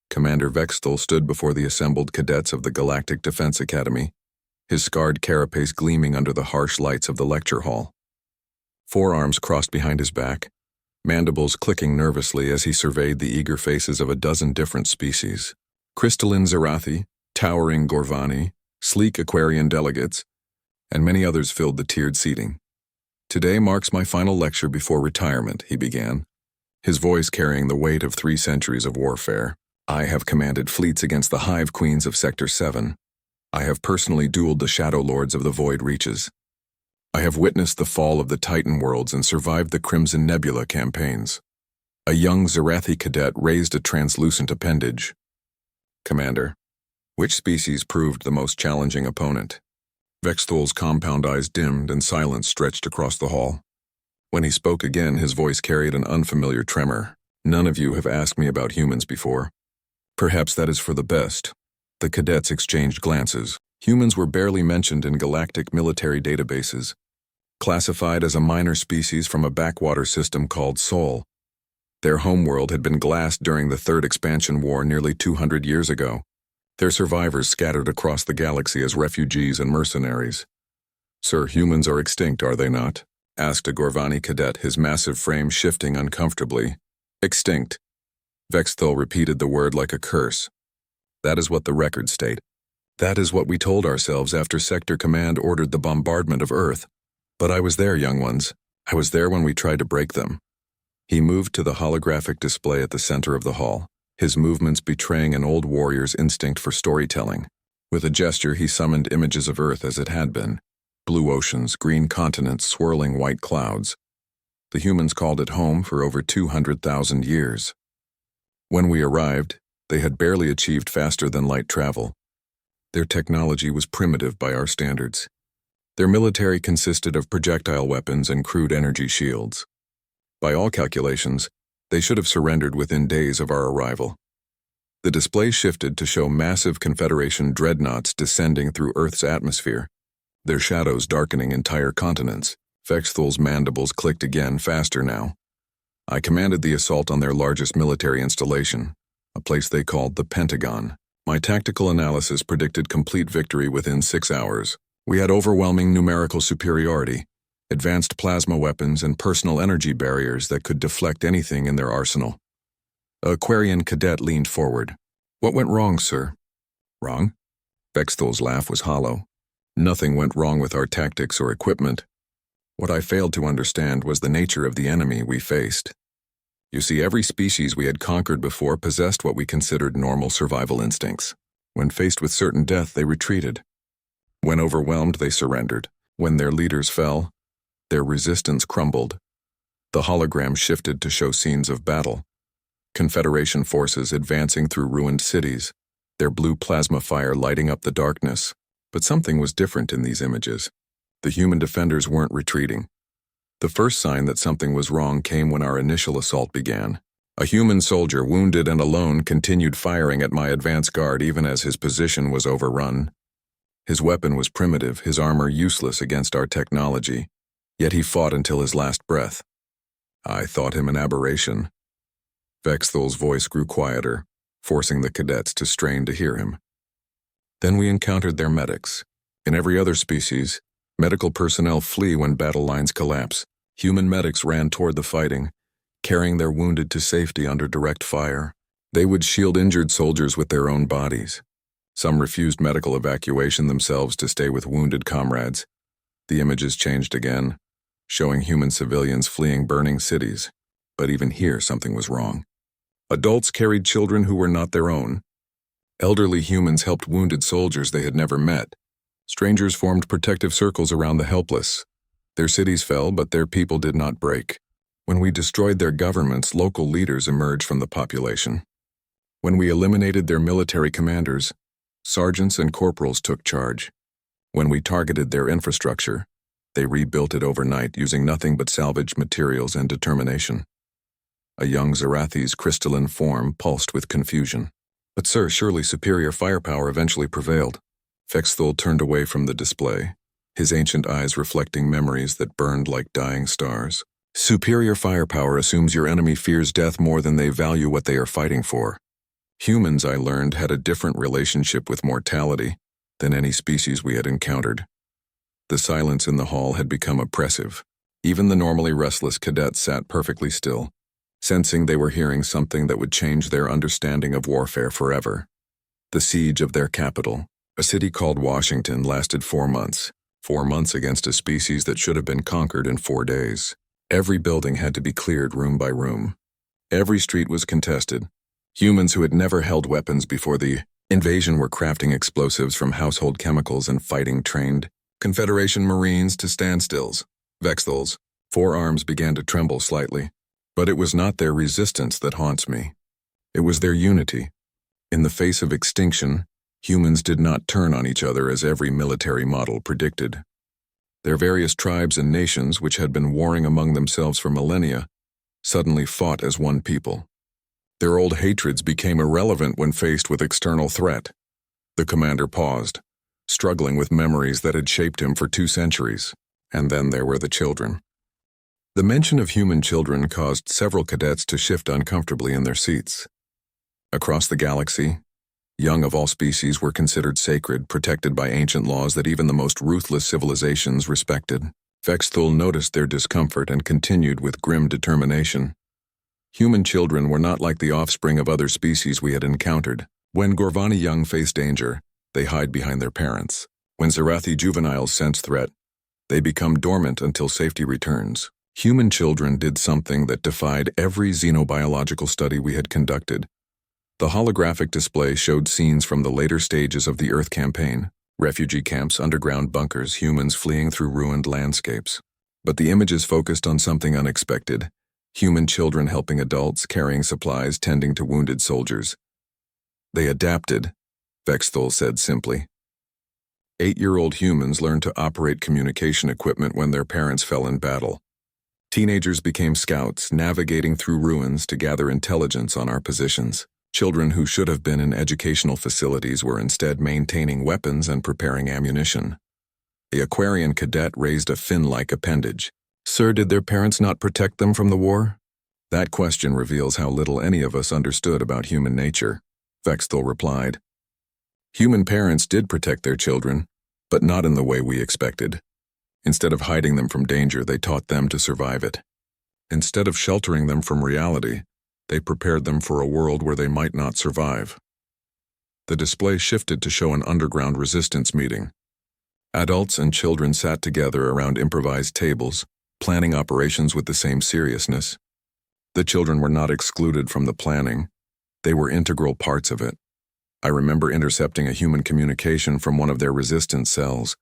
Commander Vexthal stood before the assembled cadets of the Galactic Defense Academy, his scarred carapace gleaming under the harsh lights of the lecture hall. Forearms crossed behind his back, mandibles clicking nervously as he surveyed the eager faces of a dozen different species. Crystalline Zerathi, towering Gorvani, sleek Aquarian delegates, and many others filled the tiered seating. "Today marks my final lecture before retirement," he began, his voice carrying the weight of 3 centuries of warfare. "I have commanded fleets against the Hive Queens of Sector 7. I have personally dueled the Shadow Lords of the Void Reaches. I have witnessed the fall of the Titan worlds and survived the Crimson Nebula campaigns." A young Zerathi cadet raised a translucent appendage. "Commander, which species proved the most challenging opponent?" Vexthal's compound eyes dimmed and silence stretched across the hall. When he spoke again, his voice carried an unfamiliar tremor. "None of you have asked me about humans before. Perhaps that is for the best." The cadets exchanged glances. Humans were barely mentioned in galactic military databases, classified as a minor species from a backwater system called Sol. Their homeworld had been glassed during the Third Expansion War nearly 200 years ago, their survivors scattered across the galaxy as refugees and mercenaries. "Sir, humans are extinct, are they not?" asked a Gorvani cadet, his massive frame shifting uncomfortably. "Extinct." Vexthal repeated the word like a curse. "That is what the records state. That is what we told ourselves after Sector Command ordered the bombardment of Earth. But I was there, young ones. I was there when we tried to break them." He moved to the holographic display at the center of the hall, his movements betraying an old warrior's instinct for storytelling. With a gesture, he summoned images of Earth as it had been: blue oceans, green continents, swirling white clouds. The humans called it home for over 200,000 years. When we arrived, they had barely achieved faster-than-light travel. Their technology was primitive by our standards. Their military consisted of projectile weapons and crude energy shields. By all calculations, they should have surrendered within days of our arrival. The display shifted to show massive Confederation dreadnoughts descending through Earth's atmosphere, their shadows darkening entire continents. Vexthal's mandibles clicked again, faster now. "I commanded the assault on their largest military installation, a place they called the Pentagon. My tactical analysis predicted complete victory within 6 hours. We had overwhelming numerical superiority, advanced plasma weapons, and personal energy barriers that could deflect anything in their arsenal." A Aquarian cadet leaned forward. "What went wrong, sir?" "Wrong?" Vexthal's laugh was hollow. "Nothing went wrong with our tactics or equipment. What I failed to understand was the nature of the enemy we faced. You see, every species we had conquered before possessed what we considered normal survival instincts. When faced with certain death, they retreated. When overwhelmed, they surrendered. When their leaders fell, their resistance crumbled. The hologram shifted to show scenes of battle. Confederation forces advancing through ruined cities, their blue plasma fire lighting up the darkness. But something was different in these images. The human defenders weren't retreating. The first sign that something was wrong came when our initial assault began. A human soldier, wounded and alone, continued firing at my advance guard even as his position was overrun. His weapon was primitive, his armor useless against our technology, yet he fought until his last breath. I thought him an aberration. Vexthal's voice grew quieter, forcing the cadets to strain to hear him. Then we encountered their medics. In every other species, medical personnel flee when battle lines collapse. Human medics ran toward the fighting, carrying their wounded to safety under direct fire. They would shield injured soldiers with their own bodies. Some refused medical evacuation themselves to stay with wounded comrades. The images changed again, showing human civilians fleeing burning cities. But even here, something was wrong. Adults carried children who were not their own. Elderly humans helped wounded soldiers they had never met. Strangers formed protective circles around the helpless. Their cities fell, but their people did not break. When we destroyed their governments, local leaders emerged from the population. When we eliminated their military commanders, sergeants and corporals took charge. When we targeted their infrastructure, they rebuilt it overnight using nothing but salvaged materials and determination. A young Zerathi's crystalline form pulsed with confusion. "But sir, surely superior firepower eventually prevailed." Vexthal turned away from the display, his ancient eyes reflecting memories that burned like dying stars. "Superior firepower assumes your enemy fears death more than they value what they are fighting for. Humans, I learned, had a different relationship with mortality than any species we had encountered. The silence in the hall had become oppressive. Even the normally restless cadets sat perfectly still, sensing they were hearing something that would change their understanding of warfare forever. The siege of their capital, a city called Washington, lasted 4 months. 4 months against a species that should have been conquered in 4 days. Every building had to be cleared room by room. Every street was contested. Humans who had never held weapons before the invasion were crafting explosives from household chemicals and fighting trained Confederation Marines to standstills. Vexthal's 4 arms began to tremble slightly. But it was not their resistance that haunts me. It was their unity. In the face of extinction, humans did not turn on each other as every military model predicted. Their various tribes and nations, which had been warring among themselves for millennia, suddenly fought as one people. Their old hatreds became irrelevant when faced with external threat. The commander paused, struggling with memories that had shaped him for 2 centuries. And then there were the children. The mention of human children caused several cadets to shift uncomfortably in their seats. Across the galaxy, young of all species were considered sacred, protected by ancient laws that even the most ruthless civilizations respected. Vexthul noticed their discomfort and continued with grim determination. Human children were not like the offspring of other species we had encountered. When Gorvani young face danger, they hide behind their parents. When Zerathi juveniles sense threat, they become dormant until safety returns. Human children did something that defied every xenobiological study we had conducted. The holographic display showed scenes from the later stages of the Earth campaign, refugee camps, underground bunkers, humans fleeing through ruined landscapes. But the images focused on something unexpected: human children helping adults, carrying supplies, tending to wounded soldiers. They adapted, Vexthul said simply. 8-year-old humans learned to operate communication equipment when their parents fell in battle. Teenagers became scouts, navigating through ruins to gather intelligence on our positions. Children who should have been in educational facilities were instead maintaining weapons and preparing ammunition. The Aquarian cadet raised a fin-like appendage. Sir, did their parents not protect them from the war? That question reveals how little any of us understood about human nature, Vexthul replied. Human parents did protect their children, but not in the way we expected. Instead of hiding them from danger, they taught them to survive it. Instead of sheltering them from reality, they prepared them for a world where they might not survive. The display shifted to show an underground resistance meeting. Adults and children sat together around improvised tables, planning operations with the same seriousness. The children were not excluded from the planning. They were integral parts of it. I remember intercepting a human communication from one of their resistance cells.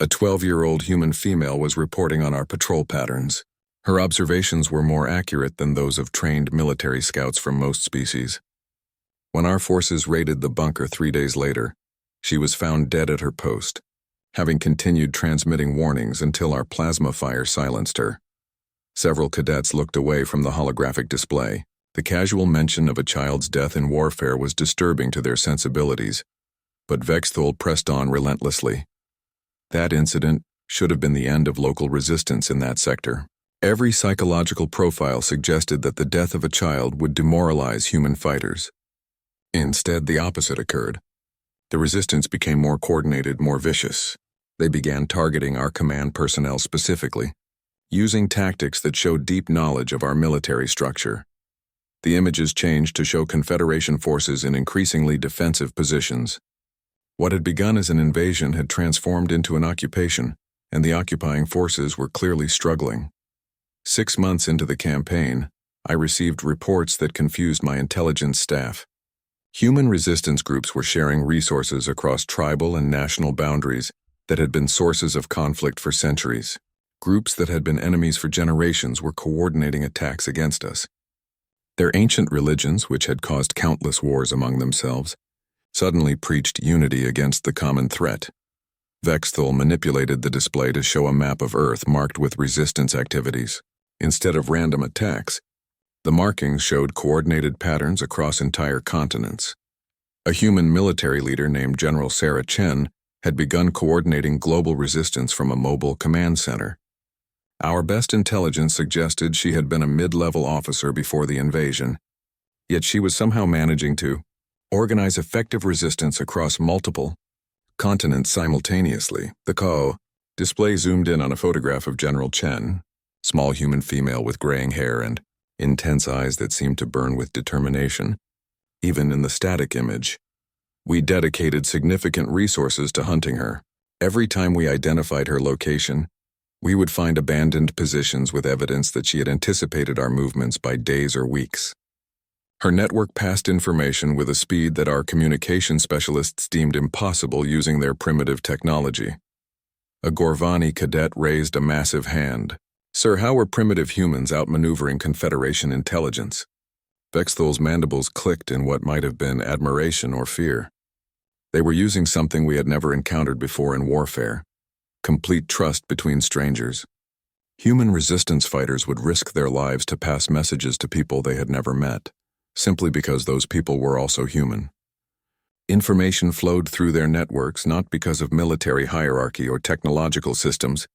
A 12-year-old human female was reporting on our patrol patterns. Her observations were more accurate than those of trained military scouts from most species. When our forces raided the bunker 3 days later, she was found dead at her post, having continued transmitting warnings until our plasma fire silenced her. Several cadets looked away from the holographic display. The casual mention of a child's death in warfare was disturbing to their sensibilities, but Vexthul pressed on relentlessly. That incident should have been the end of local resistance in that sector. Every psychological profile suggested that the death of a child would demoralize human fighters. Instead, the opposite occurred. The resistance became more coordinated, more vicious. They began targeting our command personnel specifically, using tactics that showed deep knowledge of our military structure. The images changed to show Confederation forces in increasingly defensive positions. What had begun as an invasion had transformed into an occupation, and the occupying forces were clearly struggling. 6 months into the campaign, I received reports that confused my intelligence staff. Human resistance groups were sharing resources across tribal and national boundaries that had been sources of conflict for centuries. Groups that had been enemies for generations were coordinating attacks against us. Their ancient religions, which had caused countless wars among themselves, suddenly preached unity against the common threat. Vexthul manipulated the display to show a map of Earth marked with resistance activities. Instead of random attacks, the markings showed coordinated patterns across entire continents. A human military leader named General Sarah Chen had begun coordinating global resistance from a mobile command center. Our best intelligence suggested she had been a mid-level officer before the invasion, yet she was somehow managing to organize effective resistance across multiple continents simultaneously. The KO display zoomed in on a photograph of General Chen, small human female with graying hair and intense eyes that seemed to burn with determination. Even in the static image, we dedicated significant resources to hunting her. Every time we identified her location, we would find abandoned positions with evidence that she had anticipated our movements by days or weeks. Her network passed information with a speed that our communication specialists deemed impossible using their primitive technology. A Gorvani cadet raised a massive hand. "Sir, how were primitive humans outmaneuvering Confederation intelligence?" Vexthal's mandibles clicked in what might have been admiration or fear. They were using something we had never encountered before in warfare: complete trust between strangers. Human resistance fighters would risk their lives to pass messages to people they had never met, simply because those people were also human. Information flowed through their networks not because of military hierarchy or technological systems,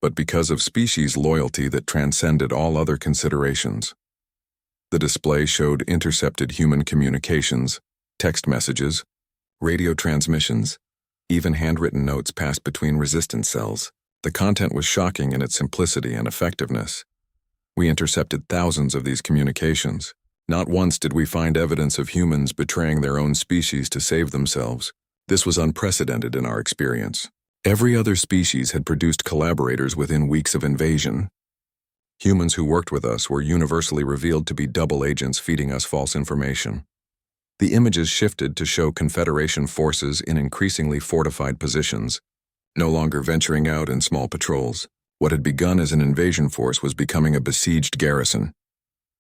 but because of species loyalty that transcended all other considerations. The display showed intercepted human communications, text messages, radio transmissions, even handwritten notes passed between resistance cells. The content was shocking in its simplicity and effectiveness. We intercepted thousands of these communications. Not once did we find evidence of humans betraying their own species to save themselves. This was unprecedented in our experience. Every other species had produced collaborators within weeks of invasion. Humans who worked with us were universally revealed to be double agents feeding us false information. The images shifted to show Confederation forces in increasingly fortified positions, no longer venturing out in small patrols. What had begun as an invasion force was becoming a besieged garrison.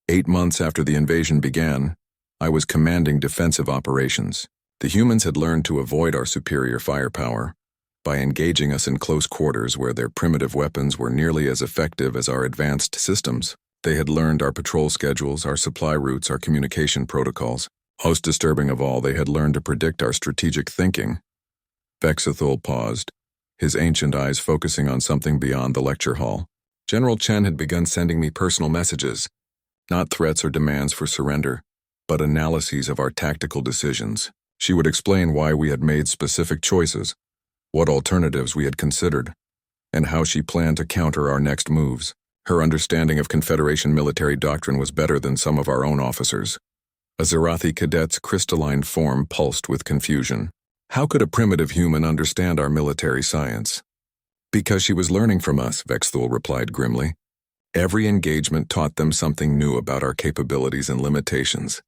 8 months after the invasion began, I was commanding defensive operations. The humans had learned to avoid our superior firepower by engaging us in close quarters where their primitive weapons were nearly as effective as our advanced systems. They had learned our patrol schedules, our supply routes, our communication protocols. Most disturbing of all, they had learned to predict our strategic thinking. Vexathul paused, his ancient eyes focusing on something beyond the lecture hall. General Chen had begun sending me personal messages, not threats or demands for surrender, but analyses of our tactical decisions. She would explain why we had made specific choices, what alternatives we had considered, and how she planned to counter our next moves. Her understanding of Confederation military doctrine was better than some of our own officers. A Zerathi cadet's crystalline form pulsed with confusion. How could a primitive human understand our military science? Because she was learning from us, Vexthul replied grimly. Every engagement taught them something new about our capabilities and limitations.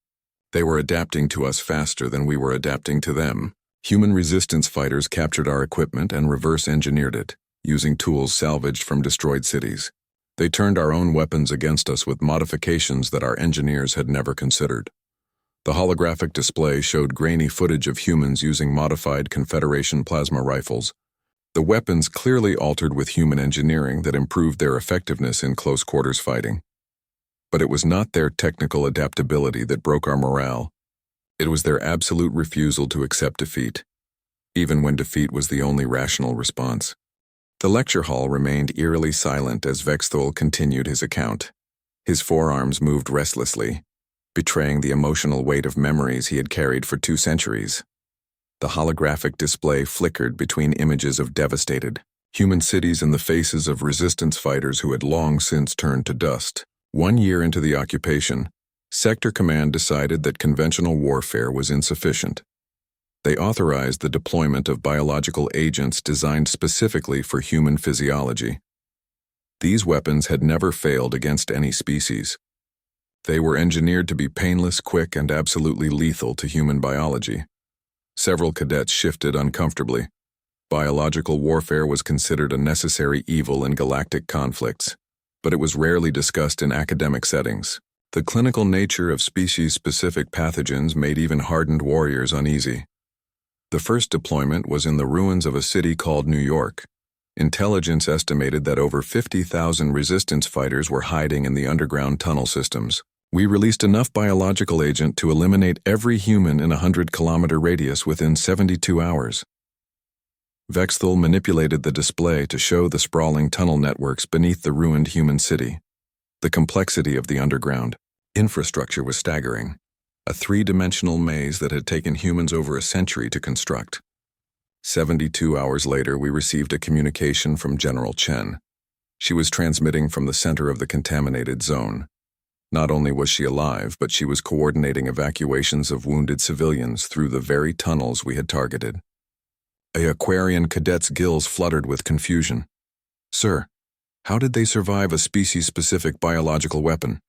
They were adapting to us faster than we were adapting to them. Human resistance fighters captured our equipment and reverse-engineered it, using tools salvaged from destroyed cities. They turned our own weapons against us with modifications that our engineers had never considered. The holographic display showed grainy footage of humans using modified Confederation plasma rifles. The weapons clearly altered with human engineering that improved their effectiveness in close-quarters fighting. But it was not their technical adaptability that broke our morale. It was their absolute refusal to accept defeat, even when defeat was the only rational response. The lecture hall remained eerily silent as Vexthul continued his account. His forearms moved restlessly, betraying the emotional weight of memories he had carried for 2 centuries. The holographic display flickered between images of devastated human cities and the faces of resistance fighters who had long since turned to dust. 1 year into the occupation, Sector Command decided that conventional warfare was insufficient. They authorized the deployment of biological agents designed specifically for human physiology. These weapons had never failed against any species. They were engineered to be painless, quick, and absolutely lethal to human biology. Several cadets shifted uncomfortably. Biological warfare was considered a necessary evil in galactic conflicts, but it was rarely discussed in academic settings. The clinical nature of species-specific pathogens made even hardened warriors uneasy. The first deployment was in the ruins of a city called New York. Intelligence estimated that over 50,000 resistance fighters were hiding in the underground tunnel systems. We released enough biological agent to eliminate every human in a 100-kilometer radius within 72 hours. Vexthul manipulated the display to show the sprawling tunnel networks beneath the ruined human city. The complexity of the underground infrastructure was staggering. a three-dimensional maze that had taken humans over a century to construct. 72 hours later, we received a communication from General Chen. She was transmitting from the center of the contaminated zone. Not only was she alive, but she was coordinating evacuations of wounded civilians through the very tunnels we had targeted. A Aquarian cadet's gills fluttered with confusion. "Sir, how did they survive a species-specific biological weapon?"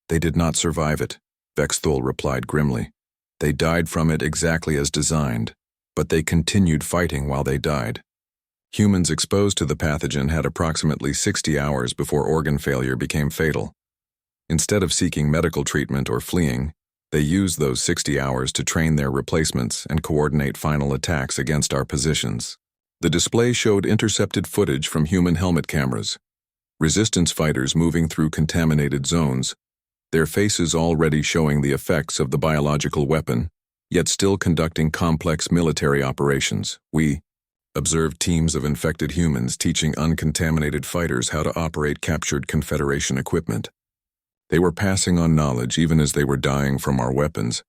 "They did not survive it," Vexthul replied grimly. "They died from it exactly as designed, but they continued fighting while they died. Humans exposed to the pathogen had approximately 60 hours before organ failure became fatal. Instead of seeking medical treatment or fleeing, they used those 60 hours to train their replacements and coordinate final attacks against our positions." The display showed intercepted footage from human helmet cameras. Resistance fighters moving through contaminated zones, their faces already showing the effects of the biological weapon, yet still conducting complex military operations. We observed teams of infected humans teaching uncontaminated fighters how to operate captured Confederation equipment. They were passing on knowledge even as they were dying from our weapons.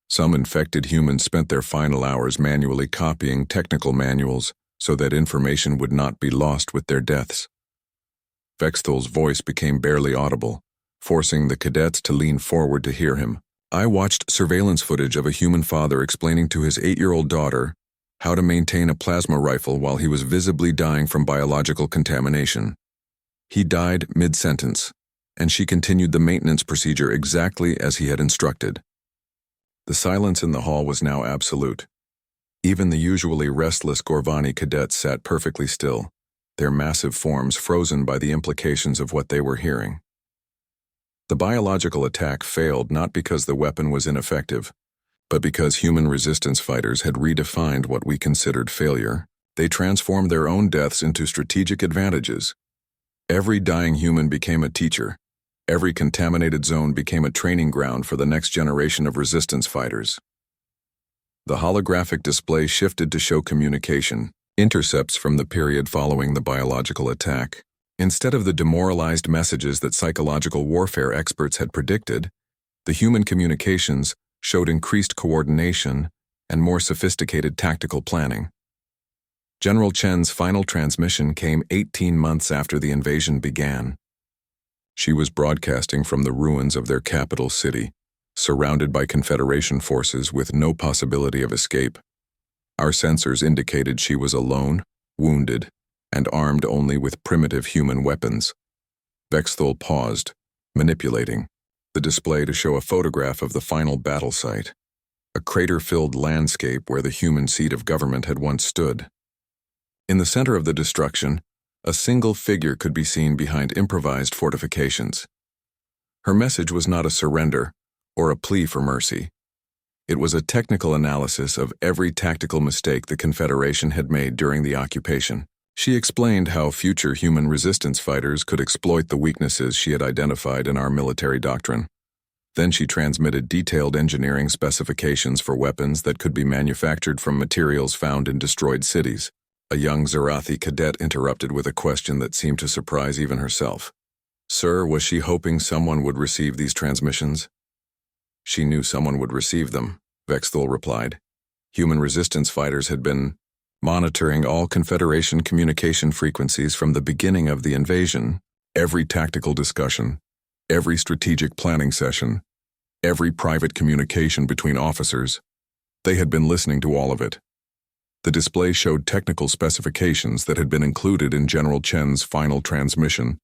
Some infected humans spent their final hours manually copying technical manuals so that information would not be lost with their deaths. Vexthul's voice became barely audible, forcing the cadets to lean forward to hear him. "I watched surveillance footage of a human father explaining to his 8-year-old daughter how to maintain a plasma rifle while he was visibly dying from biological contamination. He died mid-sentence, and she continued the maintenance procedure exactly as he had instructed." The silence in the hall was now absolute. Even the usually restless Gorvani cadets sat perfectly still, their massive forms frozen by the implications of what they were hearing. The biological attack failed not because the weapon was ineffective, but because human resistance fighters had redefined what we considered failure. They transformed their own deaths into strategic advantages. Every dying human became a teacher. Every contaminated zone became a training ground for the next generation of resistance fighters. The holographic display shifted to show communication, intercepts from the period following the biological attack. Instead of the demoralized messages that psychological warfare experts had predicted, the human communications showed increased coordination and more sophisticated tactical planning. General Chen's final transmission came 18 months after the invasion began. She was broadcasting from the ruins of their capital city, surrounded by Confederation forces with no possibility of escape. Our sensors indicated she was alone, wounded, and armed only with primitive human weapons. Vexthul paused, manipulating the display to show a photograph of the final battle site, a crater-filled landscape where the human seat of government had once stood. In the center of the destruction, a single figure could be seen behind improvised fortifications. Her message was not a surrender or a plea for mercy. It was a technical analysis of every tactical mistake the Confederation had made during the occupation. She explained how future human resistance fighters could exploit the weaknesses she had identified in our military doctrine. Then she transmitted detailed engineering specifications for weapons that could be manufactured from materials found in destroyed cities. A young Zarathi cadet interrupted with a question that seemed to surprise even herself. "Sir, was she hoping someone would receive these transmissions?" "She knew someone would receive them," Vexthul replied. "Human resistance fighters had been monitoring all Confederation communication frequencies from the beginning of the invasion. Every tactical discussion, every strategic planning session, every private communication between officers. They had been listening to all of it." The display showed technical specifications that had been included in General Chen's final transmission.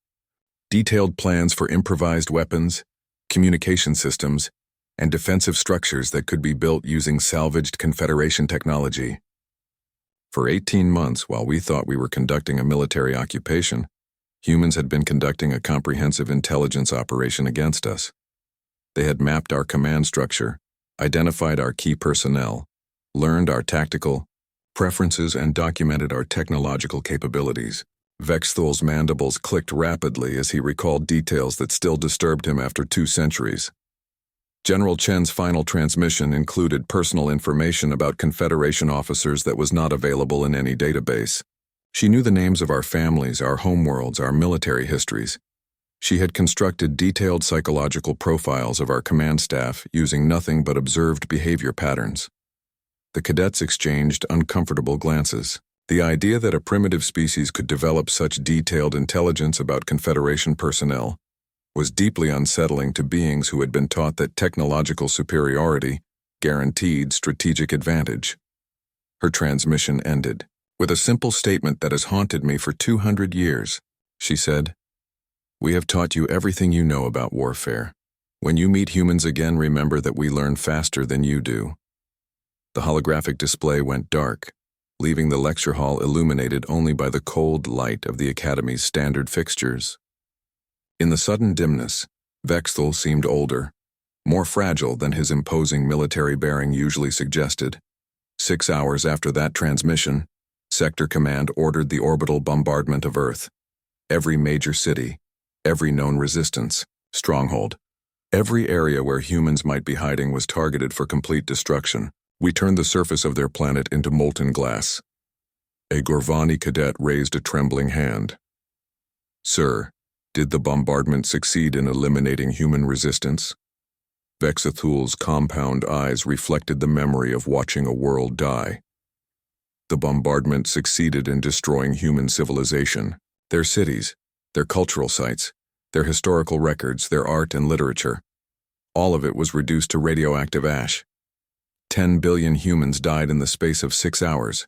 Detailed plans for improvised weapons, communication systems, and defensive structures that could be built using salvaged Confederation technology. For 18 months, while we thought we were conducting a military occupation, humans had been conducting a comprehensive intelligence operation against us. They had mapped our command structure, identified our key personnel, learned our tactical preferences, and documented our technological capabilities. Vexthul's mandibles clicked rapidly as he recalled details that still disturbed him after 2 centuries. General Chen's final transmission included personal information about Confederation officers that was not available in any database. She knew the names of our families, our homeworlds, our military histories. She had constructed detailed psychological profiles of our command staff using nothing but observed behavior patterns. The cadets exchanged uncomfortable glances. The idea that a primitive species could develop such detailed intelligence about Confederation personnel was deeply unsettling to beings who had been taught that technological superiority guaranteed strategic advantage. Her transmission ended with a simple statement that has haunted me for 200 years. She said, "We have taught you everything you know about warfare. When you meet humans again, remember that we learn faster than you do." The holographic display went dark, leaving the lecture hall illuminated only by the cold light of the Academy's standard fixtures. In the sudden dimness, Vexthal seemed older, more fragile than his imposing military bearing usually suggested. 6 hours after that transmission, Sector Command ordered the orbital bombardment of Earth. Every major city, every known resistance, stronghold, every area where humans might be hiding was targeted for complete destruction. We turned the surface of their planet into molten glass. A Gorvani cadet raised a trembling hand. "Sir, did the bombardment succeed in eliminating human resistance?" Vexathoul's compound eyes reflected the memory of watching a world die. "The bombardment succeeded in destroying human civilization, their cities, their cultural sites, their historical records, their art and literature. All of it was reduced to radioactive ash. 10 billion humans died in the space of 6 hours.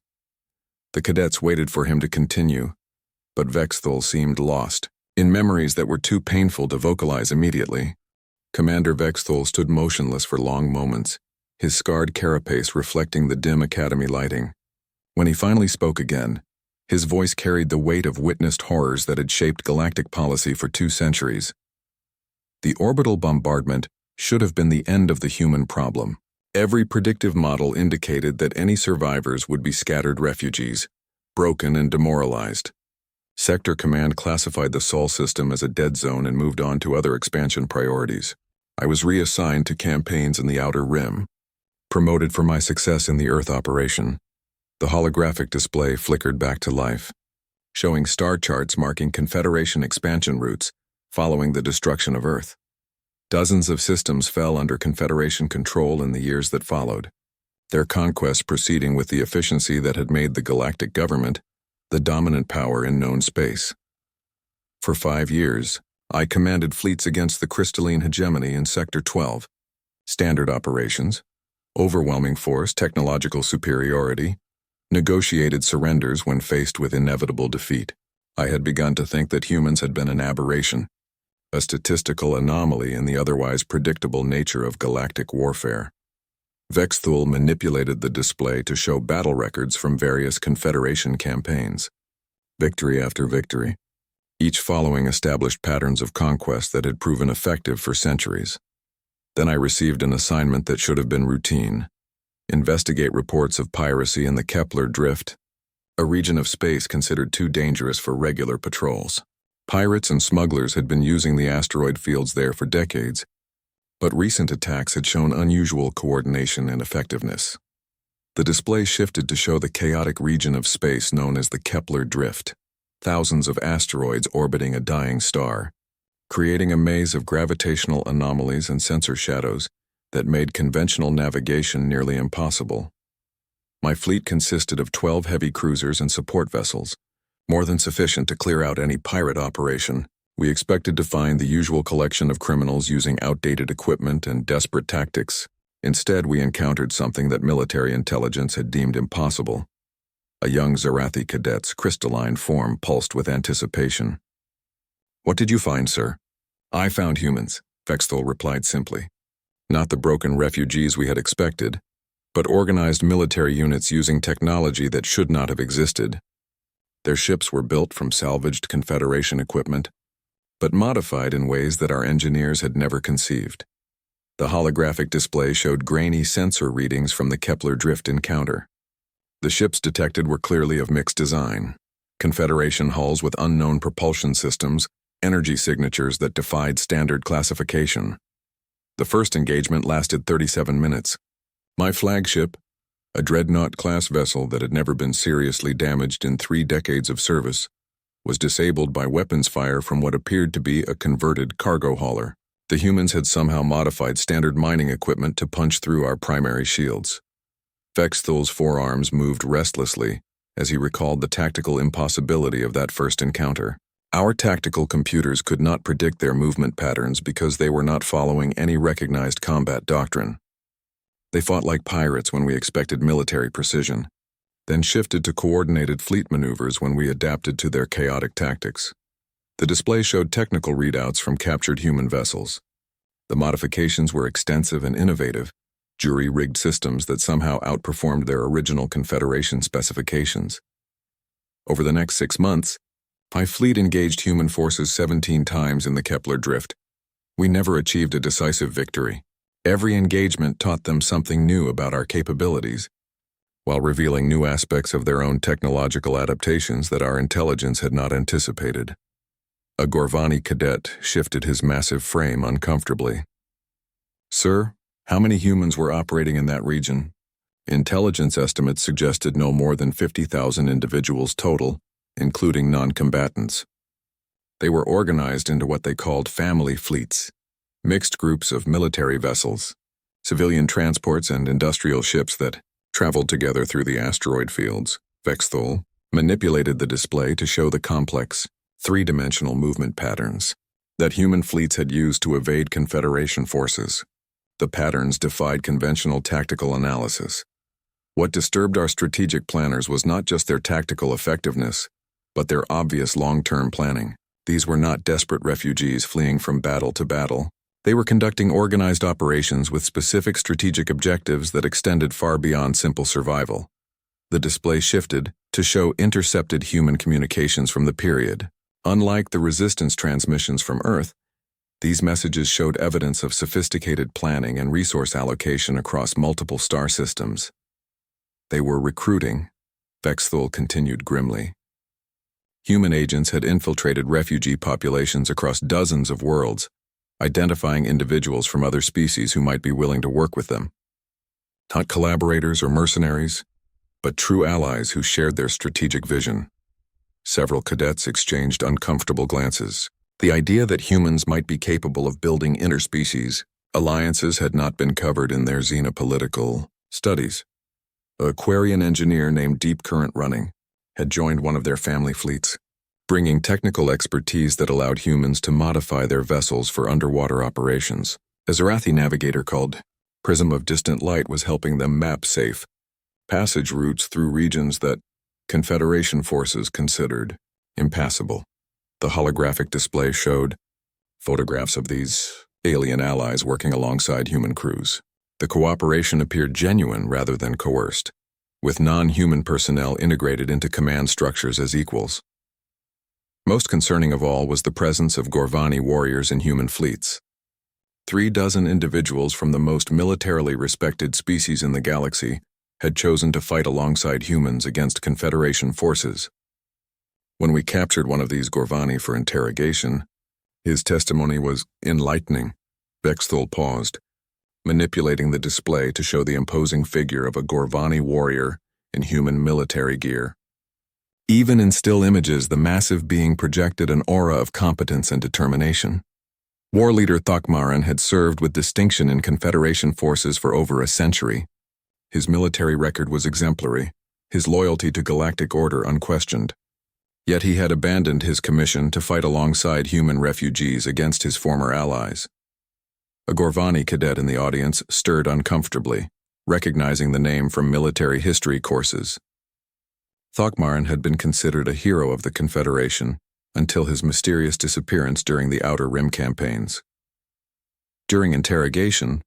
The cadets waited for him to continue, but Vexthal seemed lost in memories that were too painful to vocalize immediately. Commander Vexthal stood motionless for long moments, his scarred carapace reflecting the dim Academy lighting. When he finally spoke again, his voice carried the weight of witnessed horrors that had shaped galactic policy for 2 centuries. The orbital bombardment should have been the end of the human problem. Every predictive model indicated that any survivors would be scattered refugees, broken and demoralized. Sector Command classified the Sol system as a dead zone and moved on to other expansion priorities. I was reassigned to campaigns in the Outer Rim, promoted for my success in the Earth operation. The holographic display flickered back to life, showing star charts marking Confederation expansion routes following the destruction of Earth. Dozens of systems fell under Confederation control in the years that followed, their conquests proceeding with the efficiency that had made the galactic government the dominant power in known space. For 5 years, I commanded fleets against the crystalline hegemony in Sector 12, standard operations, overwhelming force, technological superiority, negotiated surrenders when faced with inevitable defeat. I had begun to think that humans had been an aberration, a statistical anomaly in the otherwise predictable nature of galactic warfare. Vexthal manipulated the display to show battle records from various Confederation campaigns, victory after victory, each following established patterns of conquest that had proven effective for centuries. Then I received an assignment that should have been routine: investigate reports of piracy in the Kepler Drift, a region of space considered too dangerous for regular patrols. Pirates and smugglers had been using the asteroid fields there for decades, but recent attacks had shown unusual coordination and effectiveness. The display shifted to show the chaotic region of space known as the Kepler Drift, thousands of asteroids orbiting a dying star, creating a maze of gravitational anomalies and sensor shadows that made conventional navigation nearly impossible. My fleet consisted of 12 heavy cruisers and support vessels, more than sufficient to clear out any pirate operation. We expected to find the usual collection of criminals using outdated equipment and desperate tactics. Instead, we encountered something that military intelligence had deemed impossible. A young Zarathi cadet's crystalline form pulsed with anticipation. "What did you find, sir?" "I found humans," Vexthal replied simply. Not the broken refugees we had expected, but organized military units using technology that should not have existed. Their ships were built from salvaged Confederation equipment, but modified in ways that our engineers had never conceived. The holographic display showed grainy sensor readings from the Kepler Drift encounter. The ships detected were clearly of mixed design: Confederation hulls with unknown propulsion systems, energy signatures that defied standard classification. The first engagement lasted 37 minutes. My flagship, a dreadnought-class vessel that had never been seriously damaged in 3 decades of service, was disabled by weapons fire from what appeared to be a converted cargo hauler. The humans had somehow modified standard mining equipment to punch through our primary shields. Vexthul's forearms moved restlessly as he recalled the tactical impossibility of that first encounter. Our tactical computers could not predict their movement patterns because they were not following any recognized combat doctrine. They fought like pirates when we expected military precision, then shifted to coordinated fleet maneuvers when we adapted to their chaotic tactics. The display showed technical readouts from captured human vessels. The modifications were extensive and innovative, jury-rigged systems that somehow outperformed their original Confederation specifications. Over the next 6 months, my fleet engaged human forces 17 times in the Kepler Drift. We never achieved a decisive victory. Every engagement taught them something new about our capabilities, while revealing new aspects of their own technological adaptations that our intelligence had not anticipated. A Gorvani cadet shifted his massive frame uncomfortably. "Sir, how many humans were operating in that region?" Intelligence estimates suggested no more than 50,000 individuals total, including non-combatants. They were organized into what they called family fleets, mixed groups of military vessels, civilian transports, and industrial ships that traveled together through the asteroid fields. Vexthul manipulated the display to show the complex, three-dimensional movement patterns that human fleets had used to evade Confederation forces. The patterns defied conventional tactical analysis. What disturbed our strategic planners was not just their tactical effectiveness, but their obvious long-term planning. These were not desperate refugees fleeing from battle to battle. They were conducting organized operations with specific strategic objectives that extended far beyond simple survival. The display shifted to show intercepted human communications from the period. Unlike the resistance transmissions from Earth, these messages showed evidence of sophisticated planning and resource allocation across multiple star systems. They were recruiting, Vexthul continued grimly. Human agents had infiltrated refugee populations across dozens of worlds, identifying individuals from other species who might be willing to work with them. Not collaborators or mercenaries, but true allies who shared their strategic vision. Several cadets exchanged uncomfortable glances. The idea that humans might be capable of building interspecies alliances had not been covered in their xenopolitical studies. An Aquarian engineer named Deep Current Running had joined one of their family fleets, bringing technical expertise that allowed humans to modify their vessels for underwater operations. A Zarathi navigator called Prism of Distant Light was helping them map safe passage routes through regions that Confederation forces considered impassable. The holographic display showed photographs of these alien allies working alongside human crews. The cooperation appeared genuine rather than coerced, with non-human personnel integrated into command structures as equals. Most concerning of all was the presence of Gorvani warriors in human fleets. 36 individuals from the most militarily respected species in the galaxy had chosen to fight alongside humans against Confederation forces. When we captured one of these Gorvani for interrogation, his testimony was enlightening. Vexthul paused, manipulating the display to show the imposing figure of a Gorvani warrior in human military gear. Even in still images, the massive being projected an aura of competence and determination. War leader Thokmaran had served with distinction in Confederation forces for over a century. His military record was exemplary, his loyalty to galactic order unquestioned. Yet he had abandoned his commission to fight alongside human refugees against his former allies. A Gorvani cadet in the audience stirred uncomfortably, recognizing the name from military history courses. Thokmaran had been considered a hero of the Confederation until his mysterious disappearance during the Outer Rim campaigns. During interrogation,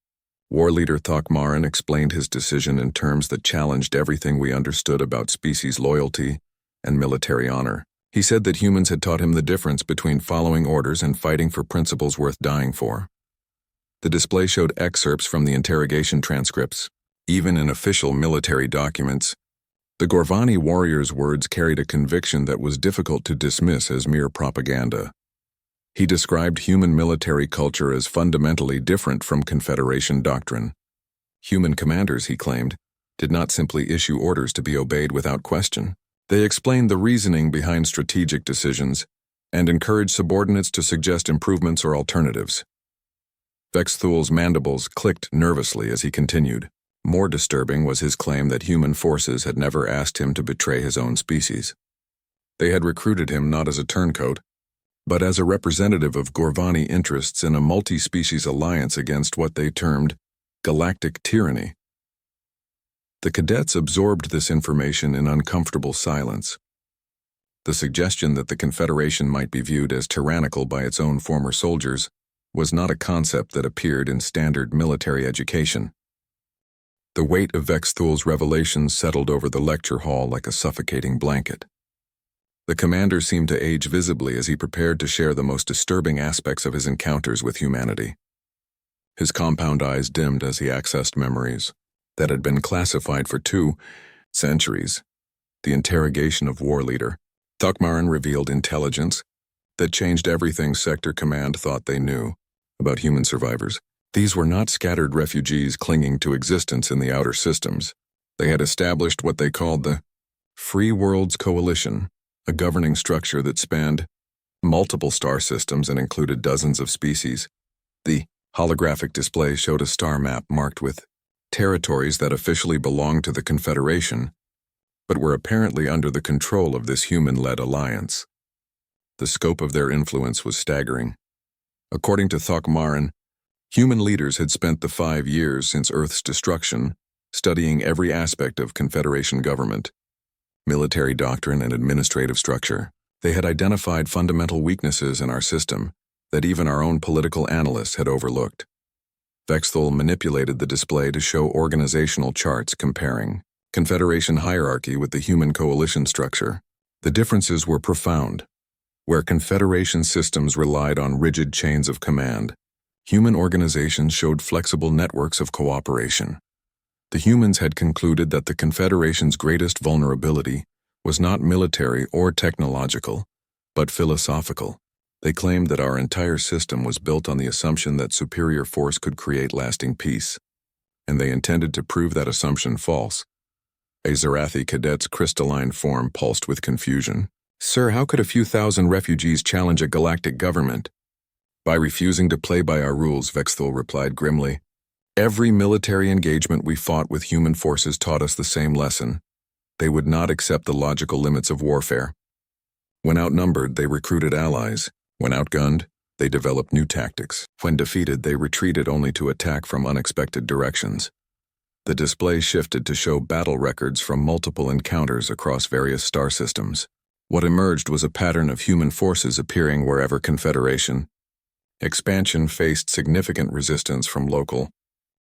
war leader Thokmaran explained his decision in terms that challenged everything we understood about species loyalty and military honor. He said that humans had taught him the difference between following orders and fighting for principles worth dying for. The display showed excerpts from the interrogation transcripts. Even in official military documents, the Gorvani warrior's words carried a conviction that was difficult to dismiss as mere propaganda. He described human military culture as fundamentally different from Confederation doctrine. Human commanders, he claimed, did not simply issue orders to be obeyed without question. They explained the reasoning behind strategic decisions and encouraged subordinates to suggest improvements or alternatives. Vexthul's mandibles clicked nervously as he continued. More disturbing was his claim that human forces had never asked him to betray his own species. They had recruited him not as a turncoat, but as a representative of Gorvani interests in a multi-species alliance against what they termed galactic tyranny. The cadets absorbed this information in uncomfortable silence. The suggestion that the Confederation might be viewed as tyrannical by its own former soldiers was not a concept that appeared in standard military education. The weight of Vexthul's revelations settled over the lecture hall like a suffocating blanket. The commander seemed to age visibly as he prepared to share the most disturbing aspects of his encounters with humanity. His compound eyes dimmed as he accessed memories that had been classified for 2 centuries. The interrogation of war leader Thokmarin revealed intelligence that changed everything Sector Command thought they knew about human survivors. These were not scattered refugees clinging to existence in the outer systems. They had established what they called the Free Worlds Coalition, a governing structure that spanned multiple star systems and included dozens of species. The holographic display showed a star map marked with territories that officially belonged to the Confederation, but were apparently under the control of this human-led alliance. The scope of their influence was staggering. According to Thokmarin, human leaders had spent the 5 years since Earth's destruction studying every aspect of Confederation government, military doctrine, and administrative structure. They had identified fundamental weaknesses in our system that even our own political analysts had overlooked. Vexthul manipulated the display to show organizational charts comparing Confederation hierarchy with the human coalition structure. The differences were profound. Where Confederation systems relied on rigid chains of command, human organizations showed flexible networks of cooperation. The humans had concluded that the Confederation's greatest vulnerability was not military or technological, but philosophical. They claimed that our entire system was built on the assumption that superior force could create lasting peace, and they intended to prove that assumption false. A Zarathi cadet's crystalline form pulsed with confusion. "Sir, how could a few thousand refugees challenge a galactic government?" "By refusing to play by our rules," Vexthul replied grimly. "Every military engagement we fought with human forces taught us the same lesson. They would not accept the logical limits of warfare. When outnumbered, they recruited allies. When outgunned, they developed new tactics. When defeated, they retreated only to attack from unexpected directions." The display shifted to show battle records from multiple encounters across various star systems. What emerged was a pattern of human forces appearing wherever Confederation expansion faced significant resistance from local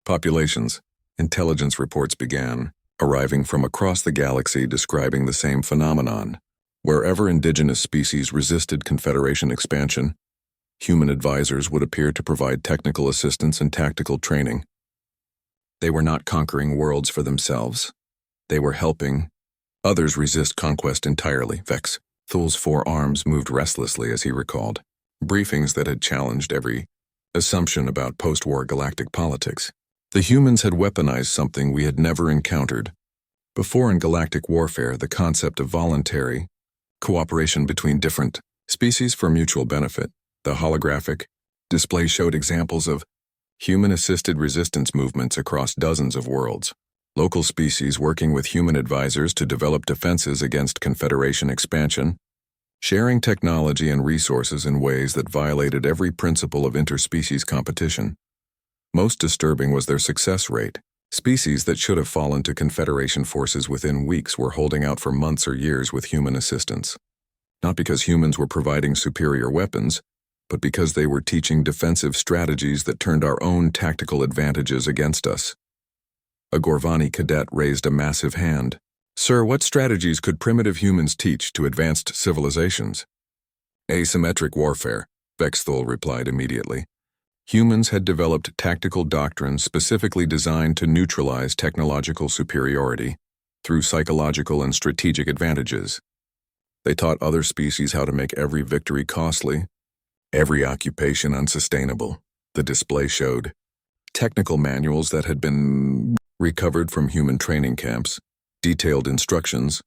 populations. Intelligence reports began arriving from across the galaxy describing the same phenomenon. Wherever indigenous species resisted Confederation expansion, human advisors would appear to provide technical assistance and tactical training. They were not conquering worlds for themselves. They were helping others resist conquest entirely. Vexthul's 4 arms moved restlessly as he recalled briefings that had challenged every assumption about post-war galactic politics. The humans had weaponized something we had never encountered before in galactic warfare: the concept of voluntary cooperation between different species for mutual benefit. The holographic display showed examples of human-assisted resistance movements across dozens of worlds. Local species working with human advisors to develop defenses against Confederation expansion, sharing technology and resources in ways that violated every principle of interspecies competition. Most disturbing was their success rate. Species that should have fallen to Confederation forces within weeks were holding out for months or years with human assistance. Not because humans were providing superior weapons, but because they were teaching defensive strategies that turned our own tactical advantages against us. A Gorvani cadet raised a massive hand. "Sir, what strategies could primitive humans teach to advanced civilizations?" "Asymmetric warfare," Vexthul replied immediately. Humans had developed tactical doctrines specifically designed to neutralize technological superiority through psychological and strategic advantages. They taught other species how to make every victory costly, every occupation unsustainable. The display showed technical manuals that had been recovered from human training camps, detailed instructions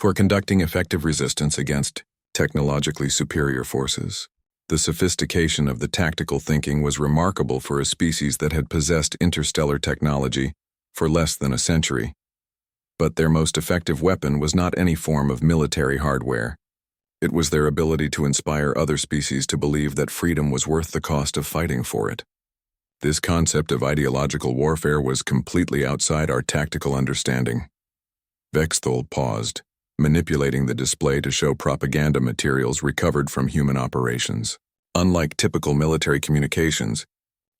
for conducting effective resistance against technologically superior forces. The sophistication of the tactical thinking was remarkable for a species that had possessed interstellar technology for less than a century. But their most effective weapon was not any form of military hardware. It was their ability to inspire other species to believe that freedom was worth the cost of fighting for it. This concept of ideological warfare was completely outside our tactical understanding. Vexthol paused, manipulating the display to show propaganda materials recovered from human operations. Unlike typical military communications,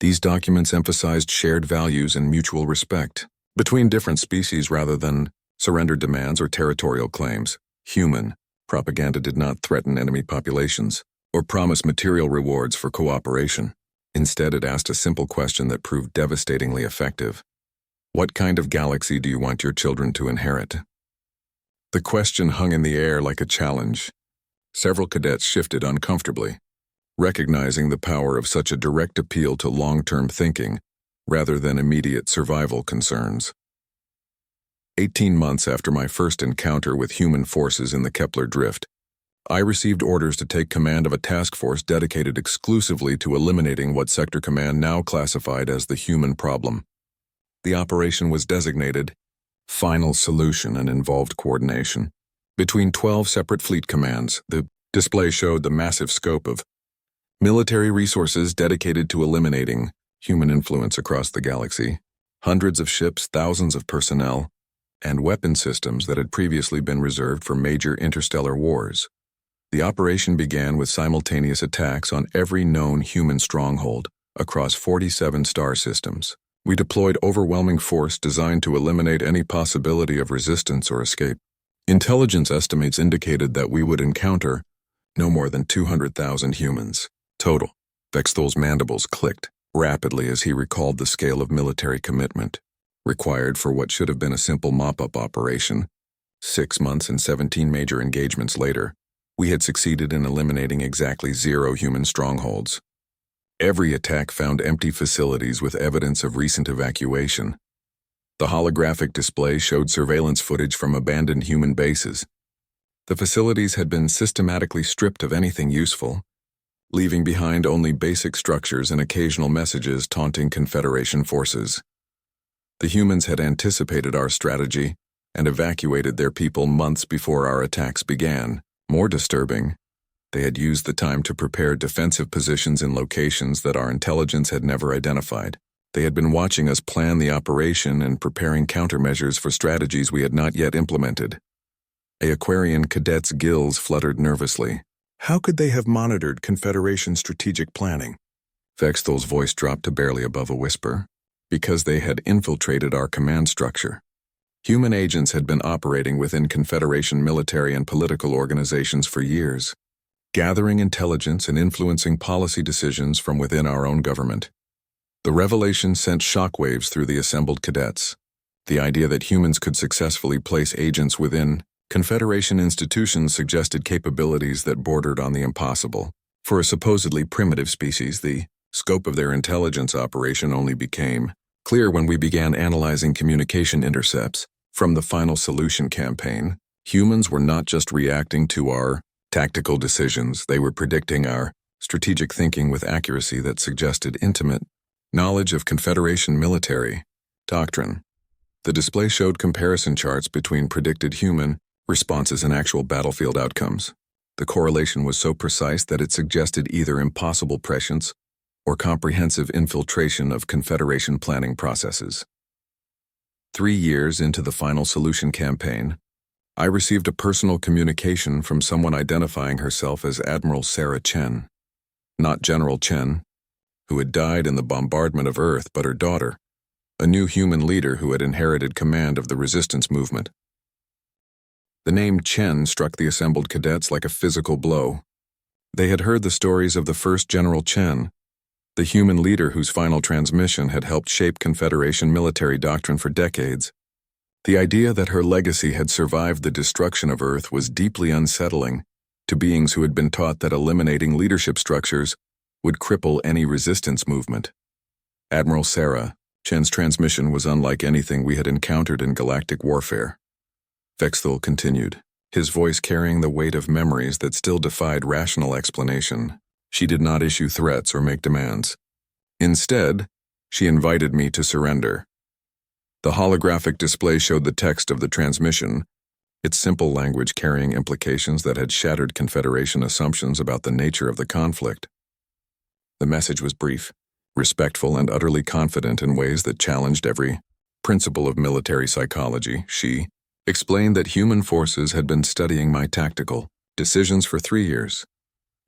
these documents emphasized shared values and mutual respect between different species rather than surrender demands or territorial claims. Human propaganda did not threaten enemy populations or promise material rewards for cooperation. Instead, it asked a simple question that proved devastatingly effective. What kind of galaxy do you want your children to inherit? The question hung in the air like a challenge. Several cadets shifted uncomfortably, recognizing the power of such a direct appeal to long-term thinking rather than immediate survival concerns. 18 months after my first encounter with human forces in the Kepler Drift, I received orders to take command of a task force dedicated exclusively to eliminating what Sector Command now classified as the human problem. The operation was designated Final Solution and involved coordination between 12 separate fleet commands. The display showed the massive scope of military resources dedicated to eliminating human influence across the galaxy, hundreds of ships, thousands of personnel, and weapon systems that had previously been reserved for major interstellar wars. The operation began with simultaneous attacks on every known human stronghold across 47 star systems. We deployed overwhelming force designed to eliminate any possibility of resistance or escape. Intelligence estimates indicated that we would encounter no more than 200,000 humans total. Vexthol's mandibles clicked rapidly as he recalled the scale of military commitment required for what should have been a simple mop-up operation. 6 months and 17 major engagements later, we had succeeded in eliminating exactly 0 human strongholds. Every attack found empty facilities with evidence of recent evacuation. The holographic display showed surveillance footage from abandoned human bases. The facilities had been systematically stripped of anything useful, leaving behind only basic structures and occasional messages taunting Confederation forces. The humans had anticipated our strategy and evacuated their people months before our attacks began. More disturbing, they had used the time to prepare defensive positions in locations that our intelligence had never identified. They had been watching us plan the operation and preparing countermeasures for strategies we had not yet implemented. Aquarian cadets' gills fluttered nervously. How could they have monitored Confederation strategic planning? Vexthol's voice dropped to barely above a whisper. Because they had infiltrated our command structure. Human agents had been operating within Confederation military and political organizations for years, gathering intelligence and influencing policy decisions from within our own government. The revelation sent shockwaves through the assembled cadets. The idea that humans could successfully place agents within Confederation institutions suggested capabilities that bordered on the impossible. For a supposedly primitive species, the scope of their intelligence operation only became clear when we began analyzing communication intercepts from the Final Solution campaign. Humans were not just reacting to our tactical decisions, they were predicting our strategic thinking with accuracy that suggested intimate knowledge of Confederation military doctrine. The display showed comparison charts between predicted human responses and actual battlefield outcomes. The correlation was so precise that it suggested either impossible prescience or comprehensive infiltration of Confederation planning processes. 3 years into the Final Solution campaign, I received a personal communication from someone identifying herself as Admiral Sarah Chen. Not General Chen, who had died in the bombardment of Earth, but her daughter, a new human leader who had inherited command of the resistance movement. The name Chen struck the assembled cadets like a physical blow. They had heard the stories of the first General Chen, the human leader whose final transmission had helped shape Confederation military doctrine for decades. The idea that her legacy had survived the destruction of Earth was deeply unsettling to beings who had been taught that eliminating leadership structures would cripple any resistance movement. Admiral Sarah Chen's transmission was unlike anything we had encountered in galactic warfare. Vexthol continued. his voice carrying the weight of memories that still defied rational explanation. She did not issue threats or make demands. Instead, she invited me to surrender. The holographic display showed the text of the transmission, its simple language carrying implications that had shattered Confederation assumptions about the nature of the conflict. The message was brief, respectful, and utterly confident in ways that challenged every principle of military psychology. She explained that human forces had been studying my tactical decisions for 3 years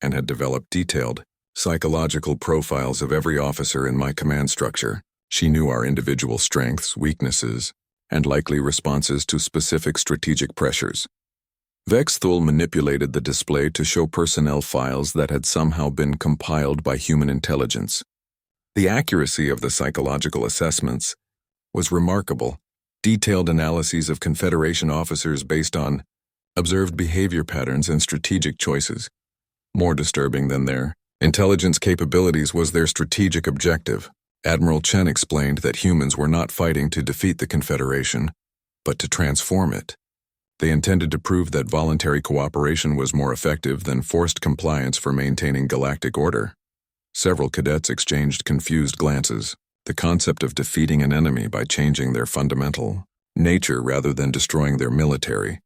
and had developed detailed psychological profiles of every officer in my command structure. She knew our individual strengths, weaknesses, and likely responses to specific strategic pressures. Vexthul manipulated the display to show personnel files that had somehow been compiled by human intelligence. The accuracy of the psychological assessments was remarkable. Detailed analyses of Confederation officers based on observed behavior patterns and strategic choices. More disturbing than their intelligence capabilities was their strategic objective. Admiral Chen explained that humans were not fighting to defeat the Confederation, but to transform it. They intended to prove that voluntary cooperation was more effective than forced compliance for maintaining galactic order. Several cadets exchanged confused glances. The concept of defeating an enemy by changing their fundamental nature rather than destroying their military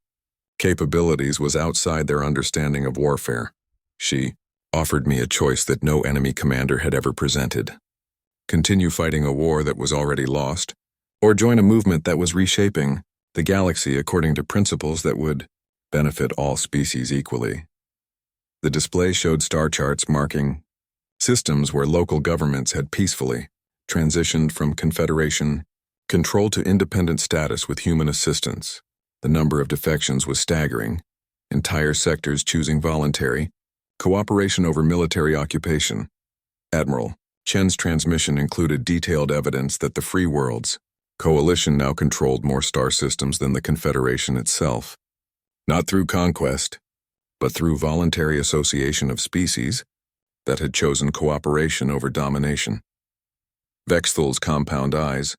capabilities was outside their understanding of warfare. She offered me a choice that no enemy commander had ever presented. Continue fighting a war that was already lost, or join a movement that was reshaping the galaxy according to principles that would benefit all species equally. The display showed star charts marking systems where local governments had peacefully transitioned from Confederation control to independent status with human assistance. The number of defections was staggering, entire sectors choosing voluntary cooperation over military occupation. Admiral Chen's transmission included detailed evidence that the Free Worlds Coalition now controlled more star systems than the Confederation itself. Not through conquest, but through voluntary association of species that had chosen cooperation over domination. Vexthul's compound eyes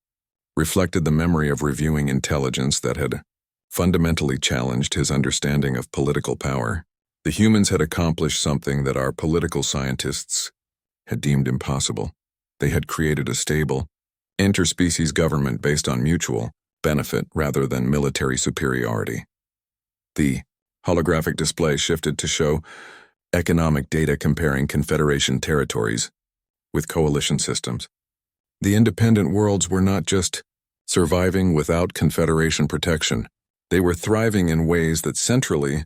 reflected the memory of reviewing intelligence that had fundamentally challenged his understanding of political power. The humans had accomplished something that our political scientists had deemed impossible. They had created a stable, interspecies government based on mutual benefit rather than military superiority. The holographic display shifted to show economic data comparing Confederation territories with coalition systems. The independent worlds were not just surviving without Confederation protection. They were thriving in ways that centrally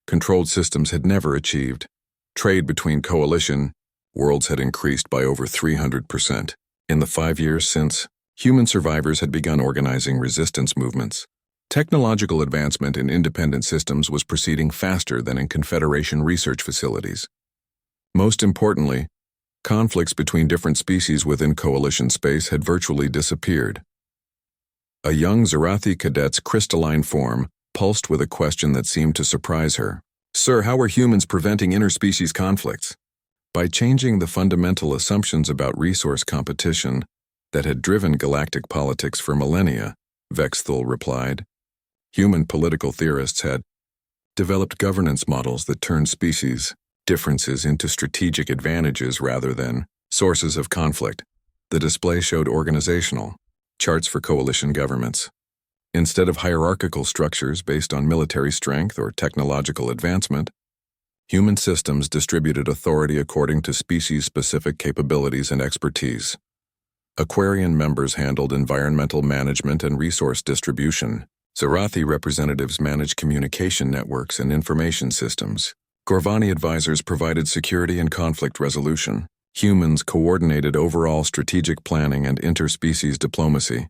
controlled systems had never achieved. Trade between coalition worlds had increased by over 300% in the 5 years since human survivors had begun organizing resistance movements. Technological advancement in independent systems was proceeding faster than in Confederation research facilities. Most importantly, conflicts between different species within coalition space had virtually disappeared. A young Zarathi cadet's crystalline form pulsed with a question that seemed to surprise her. "Sir, how are humans preventing interspecies conflicts?" By changing the fundamental assumptions about resource competition that had driven galactic politics for millennia, Vexthul replied. Human political theorists had developed governance models that turned species differences into strategic advantages rather than sources of conflict. The display showed organizational charts for coalition governments. Instead of hierarchical structures based on military strength or technological advancement, human systems distributed authority according to species-specific capabilities and expertise. Aquarian members handled environmental management and resource distribution. Zarathi representatives managed communication networks and information systems. Gorvani advisors provided security and conflict resolution. Humans coordinated overall strategic planning and interspecies diplomacy.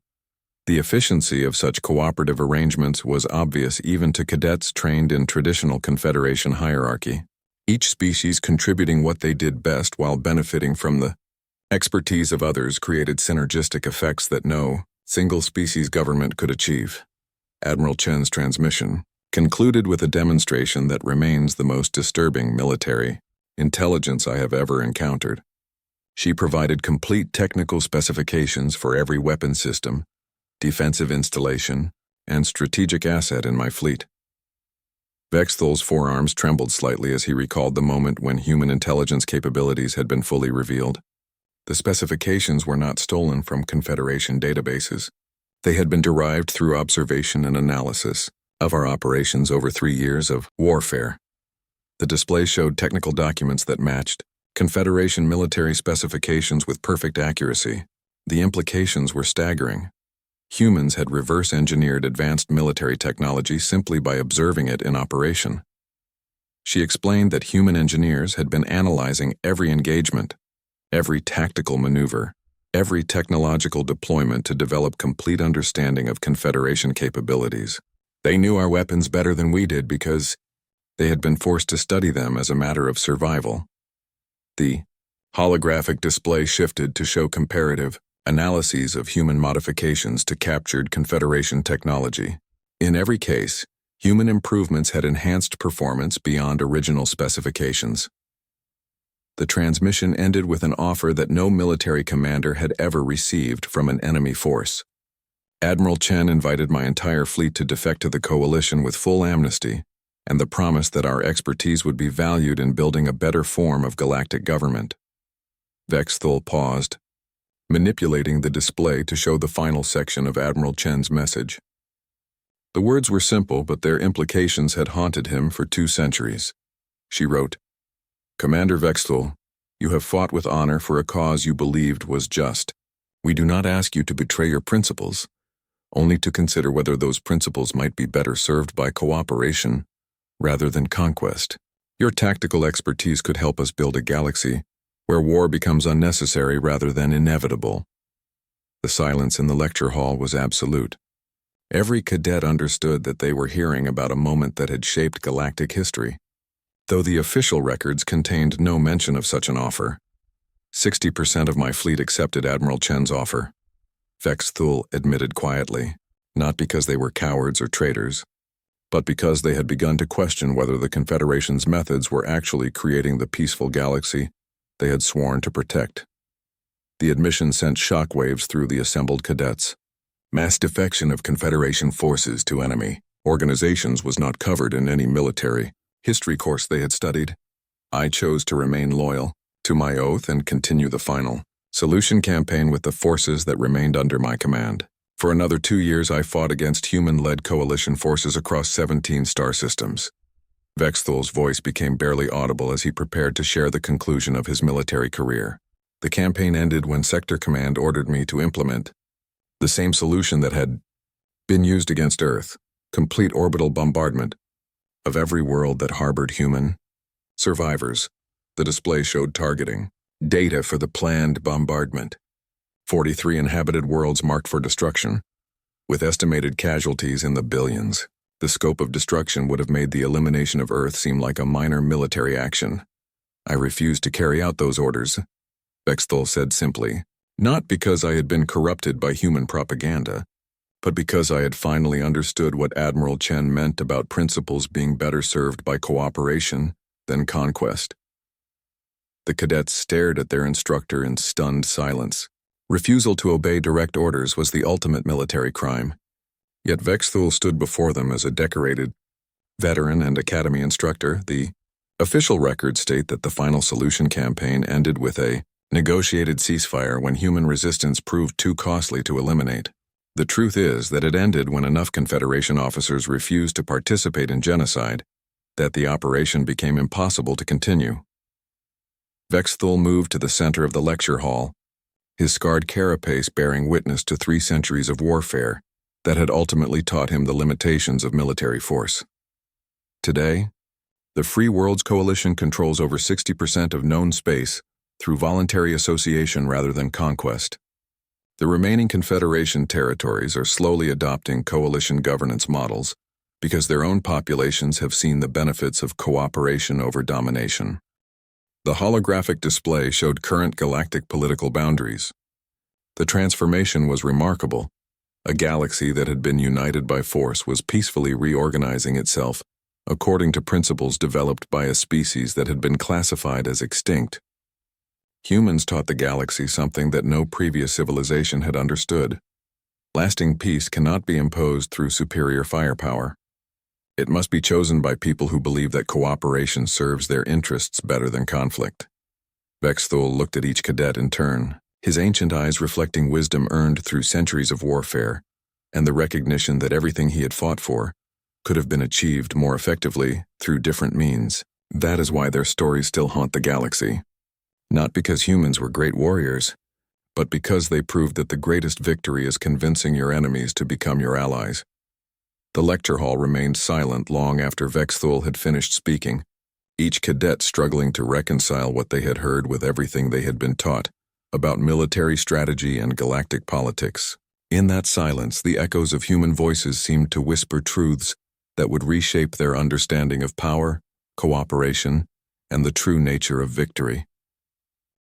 The efficiency of such cooperative arrangements was obvious even to cadets trained in traditional Confederation hierarchy, each species contributing what they did best while benefiting from the expertise of others created synergistic effects that no single species government could achieve. Admiral Chen's transmission concluded with a demonstration that remains the most disturbing military intelligence I have ever encountered. She provided complete technical specifications for every weapon system, defensive installation, and strategic asset in my fleet. Vexthal's forearms trembled slightly as he recalled the moment when human intelligence capabilities had been fully revealed. The specifications were not stolen from Confederation databases. They had been derived through observation and analysis of our operations over 3 years of warfare. The display showed technical documents that matched Confederation military specifications with perfect accuracy. The implications were staggering. Humans had reverse-engineered advanced military technology simply by observing it in operation. She explained that human engineers had been analyzing every engagement, every tactical maneuver, every technological deployment to develop complete understanding of Confederation capabilities. They knew our weapons better than we did because they had been forced to study them as a matter of survival. The holographic display shifted to show comparative analyses of human modifications to captured Confederation technology. In every case, human improvements had enhanced performance beyond original specifications. The transmission ended with an offer that no military commander had ever received from an enemy force. Admiral Chen invited my entire fleet to defect to the coalition with full amnesty, and the promise that our expertise would be valued in building a better form of galactic government. Vexthal paused, manipulating the display to show the final section of Admiral Chen's message. The words were simple, but their implications had haunted him for 2 centuries. She wrote, "Commander Vexthal, you have fought with honor for a cause you believed was just. We do not ask you to betray your principles, only to consider whether those principles might be better served by cooperation rather than conquest. Your tactical expertise could help us build a galaxy where war becomes unnecessary rather than inevitable." The silence in the lecture hall was absolute. Every cadet understood that they were hearing about a moment that had shaped galactic history. Though the official records contained no mention of such an offer, 60% of my fleet accepted Admiral Chen's offer. Vexthal admitted quietly, not because they were cowards or traitors, but because they had begun to question whether the Confederation's methods were actually creating the peaceful galaxy they had sworn to protect. The admission sent shockwaves through the assembled cadets. Mass defection of Confederation forces to enemy organizations was not covered in any military history course they had studied. I chose to remain loyal to my oath and continue the final solution campaign with the forces that remained under my command. For another 2 years, I fought against human-led coalition forces across 17 star systems. Vexthal's voice became barely audible as he prepared to share the conclusion of his military career. The campaign ended when Sector Command ordered me to implement the same solution that had been used against Earth: complete orbital bombardment of every world that harbored human survivors. The display showed targeting data for the planned bombardment. 43 inhabited worlds marked for destruction, with estimated casualties in the billions. The scope of destruction would have made the elimination of Earth seem like a minor military action. I refused to carry out those orders, Vexthal said simply, not because I had been corrupted by human propaganda, but because I had finally understood what Admiral Chen meant about principles being better served by cooperation than conquest. The cadets stared at their instructor in stunned silence. Refusal to obey direct orders was the ultimate military crime. Yet Vexthal stood before them as a decorated veteran and academy instructor. The official records state that the final solution campaign ended with a negotiated ceasefire when human resistance proved too costly to eliminate. The truth is that it ended when enough Confederation officers refused to participate in genocide that the operation became impossible to continue. Vexthal moved to the center of the lecture hall, his scarred carapace bearing witness to 3 centuries of warfare that had ultimately taught him the limitations of military force. Today, the Free Worlds Coalition controls over 60% of known space through voluntary association rather than conquest. The remaining Confederation territories are slowly adopting coalition governance models because their own populations have seen the benefits of cooperation over domination. The holographic display showed current galactic political boundaries. The transformation was remarkable. A galaxy that had been united by force was peacefully reorganizing itself according to principles developed by a species that had been classified as extinct. Humans taught the galaxy something that no previous civilization had understood. Lasting peace cannot be imposed through superior firepower. It must be chosen by people who believe that cooperation serves their interests better than conflict. Vexthul looked at each cadet in turn, his ancient eyes reflecting wisdom earned through centuries of warfare, and the recognition that everything he had fought for could have been achieved more effectively through different means. That is why their stories still haunt the galaxy. Not because humans were great warriors, but because they proved that the greatest victory is convincing your enemies to become your allies. The lecture hall remained silent long after Vexthul had finished speaking, each cadet struggling to reconcile what they had heard with everything they had been taught about military strategy and galactic politics. In that silence, the echoes of human voices seemed to whisper truths that would reshape their understanding of power, cooperation, and the true nature of victory.